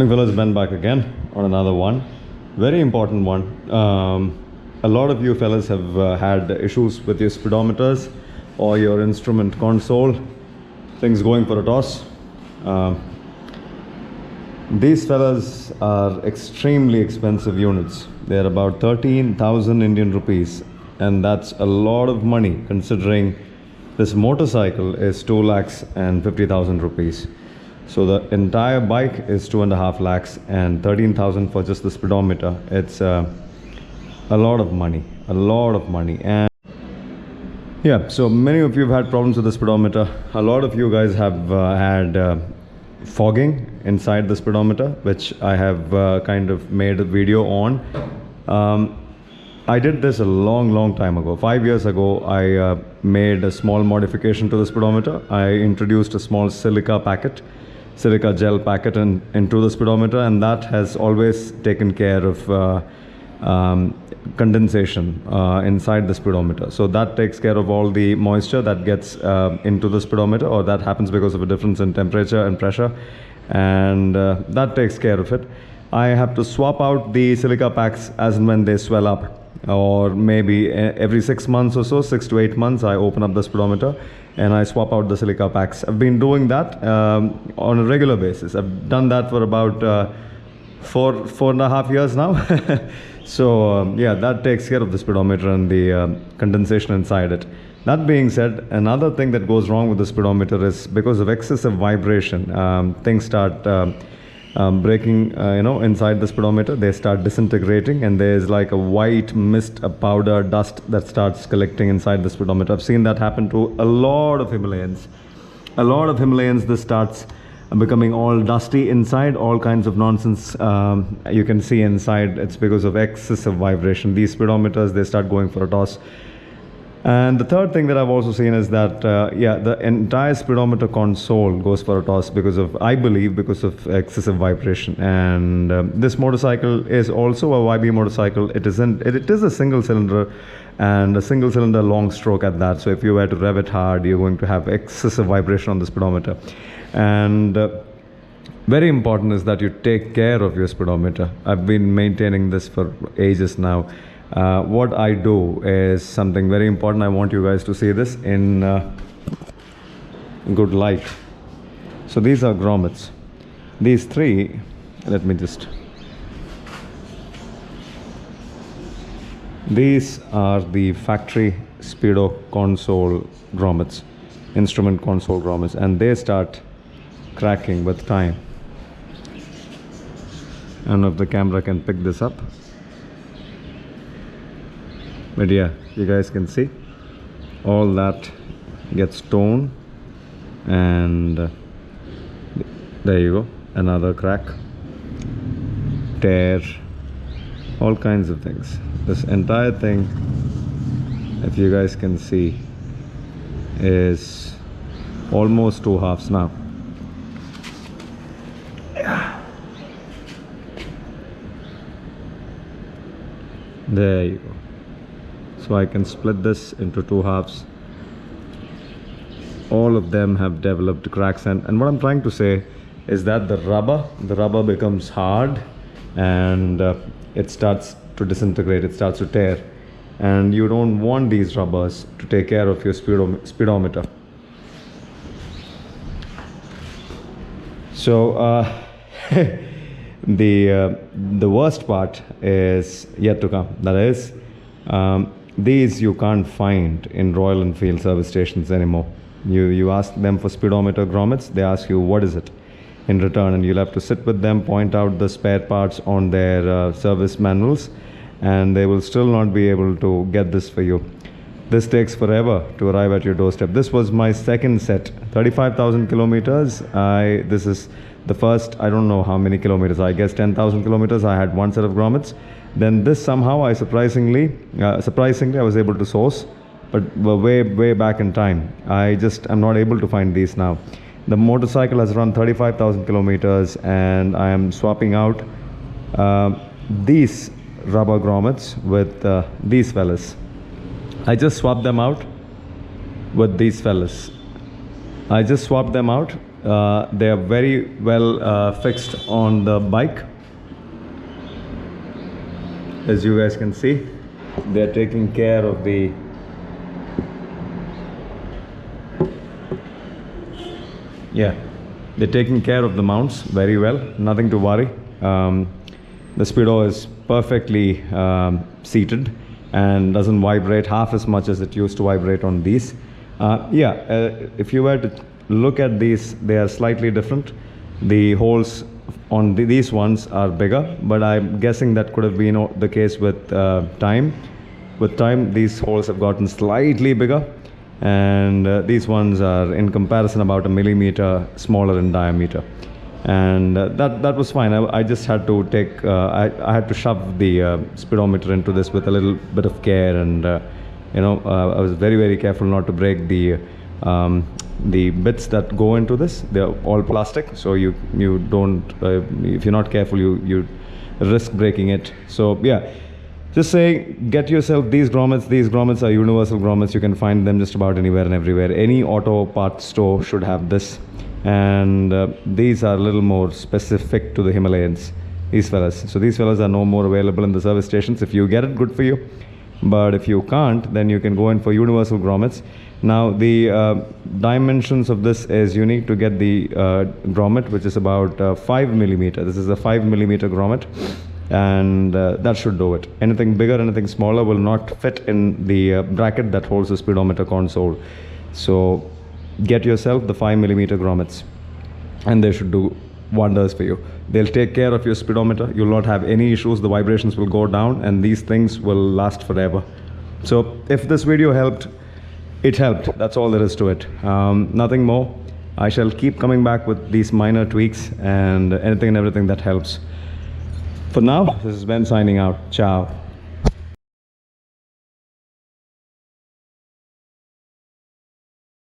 Morning fellas, Ben back again on another one. Very important one. A lot of you fellas have had issues with your speedometers or your instrument console, things going for a toss. These fellas are extremely expensive units. They're about 13,000 Indian rupees, and that's a lot of money considering this motorcycle is 2,50,000 rupees. So the entire bike is 2.5 lakhs and 13,000 for just the speedometer. It's a lot of money, And yeah, so many of you have had problems with the speedometer. A lot of you guys have had fogging inside the speedometer, which I have kind of made a video on. I did this a long time ago. 5 years ago, I made a small modification to the speedometer. I introduced a small silica gel packet into the speedometer, and that has always taken care of condensation inside the speedometer. So that takes care of all the moisture that gets into the speedometer, or that happens because of a difference in temperature and pressure, and that takes care of it. I have to swap out the silica packs as and when they swell up, or maybe every 6 months or so, 6 to 8 months, I open up the speedometer and I swap out the silica packs. I've been doing that on a regular basis. I've done that for about 4.5 years now. So yeah, that takes care of the speedometer and the condensation inside it. That being said, another thing that goes wrong with the speedometer is because of excessive vibration, things start breaking, inside the speedometer. They start disintegrating, and there's like a white mist, a powder, dust that starts collecting inside the speedometer. I've seen that happen to a lot of Himalayans. This starts becoming all dusty inside, all kinds of nonsense you can see inside. It's because of excessive vibration. These speedometers, they start going for a toss. And the third thing that I've also seen is that, the entire speedometer console goes for a toss I believe because of excessive vibration. And this motorcycle is also a YB motorcycle. It is a single cylinder, and a single cylinder long stroke at that. So if you were to rev it hard, you're going to have excessive vibration on the speedometer. And very important is that you take care of your speedometer. I've been maintaining this for ages now. What I do is something very important. I want you guys to see this in good light. So these are grommets. These three, these are the factory speedo console grommets, instrument console grommets, and they start cracking with time. I don't know if the camera can pick this up, but yeah, you guys can see all that gets torn, and there you go, another crack, tear, all kinds of things. This entire thing, if you guys can see, is almost 2 halves now. There you go. So I can split this into 2 halves. All of them have developed cracks, and what I'm trying to say is that the rubber becomes hard, and it starts to disintegrate, it starts to tear, and you don't want these rubbers to take care of your speedometer. So the worst part is yet to come. That is, these you can't find in Royal Enfield service stations anymore. You ask them for speedometer grommets, they ask you what is it in return, and you'll have to sit with them, point out the spare parts on their service manuals, and they will still not be able to get this for you. This takes forever to arrive at your doorstep. This was my second set, 35,000 kilometers. This is the first, I don't know how many kilometers, I guess 10,000 kilometers. I had one set of grommets. Then this somehow I surprisingly I was able to source, but way back in time. I'm not able to find these now. The motorcycle has run 35,000 kilometers, and I am swapping out these rubber grommets with these fellas. I just swapped them out with these fellas. I just swapped them out They are very well fixed on the bike. As you guys can see, they are taking care of the they're taking care of the mounts very well. Nothing to worry. The speedo is perfectly seated and doesn't vibrate half as much as it used to vibrate on these. If you were to look at these, they are slightly different. The holes on these ones are bigger, but I'm guessing that could have been the case with time. With time, these holes have gotten slightly bigger, and these ones are in comparison about a millimeter smaller in diameter. And that was fine. I just had to take I had to shove the speedometer into this with a little bit of care, and I was very careful not to break the bits that go into this. They're all plastic, so you don't if you're not careful, you risk breaking it. So yeah, just saying, get yourself these grommets. These grommets are universal grommets. You can find them just about anywhere and everywhere. Any auto parts store should have this. And these are a little more specific to the Himalayans, these fellas. So these fellas are no more available in the service stations. If you get it, good for you. But if you can't, then you can go in for universal grommets. Now the dimensions of this is you need to get the grommet, which is about 5 millimeter. This is a 5 millimeter grommet, and that should do it. Anything bigger, anything smaller will not fit in the bracket that holds the speedometer console. So get yourself the 5 millimeter grommets, and they should do wonders for you. They'll take care of your speedometer. You'll not have any issues. The vibrations will go down, and these things will last forever. So if this video helped, it helped. That's all there is to it. Nothing more. I shall keep coming back with these minor tweaks and anything and everything that helps. For now, this is Ben signing out. Ciao.